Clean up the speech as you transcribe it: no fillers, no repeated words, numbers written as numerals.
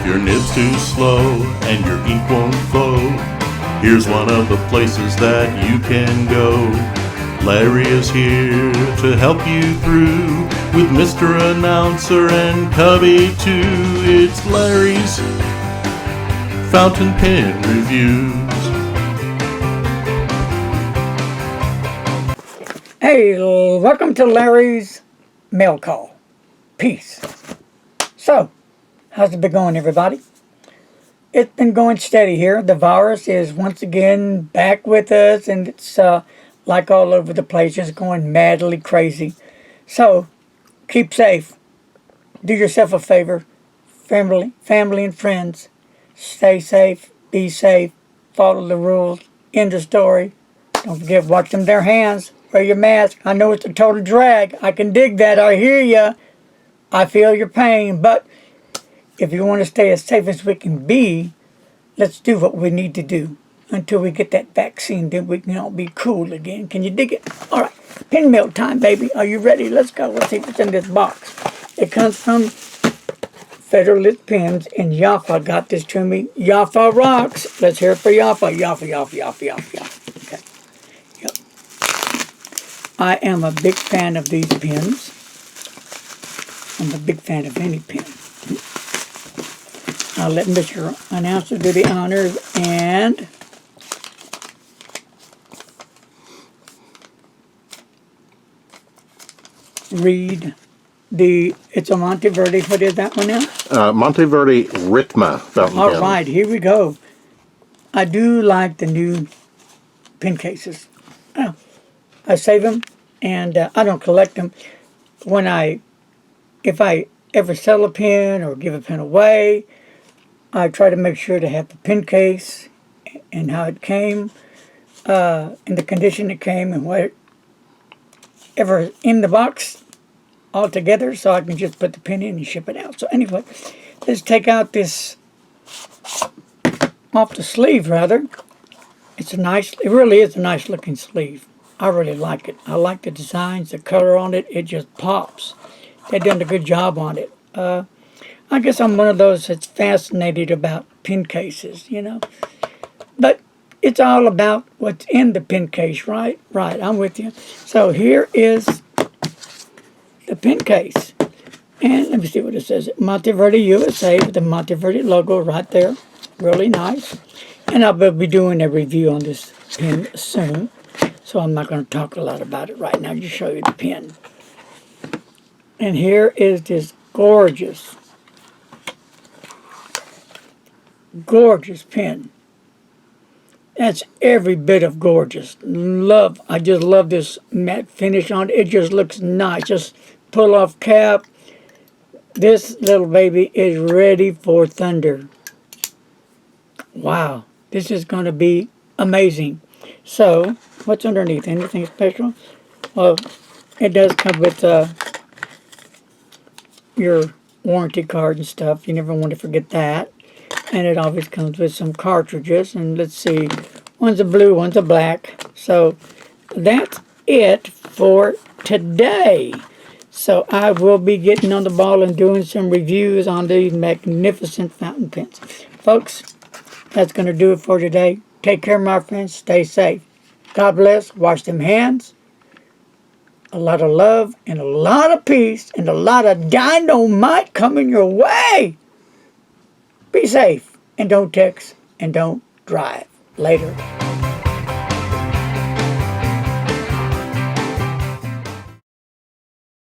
your nib's too slow and your ink won't flow, here's one of the places that you can go. Larry is here to help you through with Mr. Announcer and Cubby too. It's Larry's Fountain Pen Reviews. Hey, welcome to Larry's Mail Call. Peace. So, how's it been going, everybody? It's been going steady here. The virus is once again back with us, and it's like all over the place, just going madly crazy. So, keep safe. Do yourself a favor. Family and friends. Stay safe. Be safe. Follow the rules. End of story. Don't forget, watch them their hands. Wear your mask. I know it's a total drag. I can dig that. I hear ya. I feel your pain. But if you want to stay as safe as we can be, let's do what we need to do until we get that vaccine. Then we can all be cool again. Can you dig it? All right. Pen mail time, baby. Are you ready? Let's go. Let's see what's in this box. It comes from Federalist Pens, and Yaffa got this to me. Yaffa rocks. Let's hear it for Yaffa. Yaffa. Okay. Yep. I am a big fan of these pens. I'm a big fan of any pen. I'll let Mr. Announcer do the honors and read it's a Monteverde. What is that one now? Monteverde Ritma fountain pen. All right, here we go. I do like the new pen cases. I save them, and I don't collect them. If I ever sell a pen or give a pen away, I try to make sure to have the pen case and how it came, and the condition it came, and whatever in the box all together, so I can just put the pen in and ship it out. So anyway, let's take out this off the sleeve, rather. It really is a nice looking sleeve. I really like it. I like the designs, the color on it. It just pops. They've done a good job on it. I guess I'm one of those that's fascinated about pen cases, you know. But it's all about what's in the pen case, right? Right, I'm with you. So here is the pen case. And let me see what it says. Monteverde USA with the Monteverde logo right there. Really nice. And I will be doing a review on this pen soon. So I'm not going to talk a lot about it right now. Just show you the pen. And here is this gorgeous pen. That's every bit of gorgeous. I just love this matte finish on it. It just looks nice. Just pull off cap. This little baby is ready for thunder. Wow. This is going to be amazing. So, what's underneath? Anything special? Well, it does come with your warranty card and stuff. You never want to forget that. And it always comes with some cartridges. And let's see, one's a blue, one's a black. So that's it for today. So I will be getting on the ball and doing some reviews on these magnificent fountain pens. Folks, that's going to do it for today. Take care, my friends. Stay safe. God bless. Wash them hands. A lot of love and a lot of peace and a lot of dynamite coming your way. Be safe and don't text and don't drive. Later.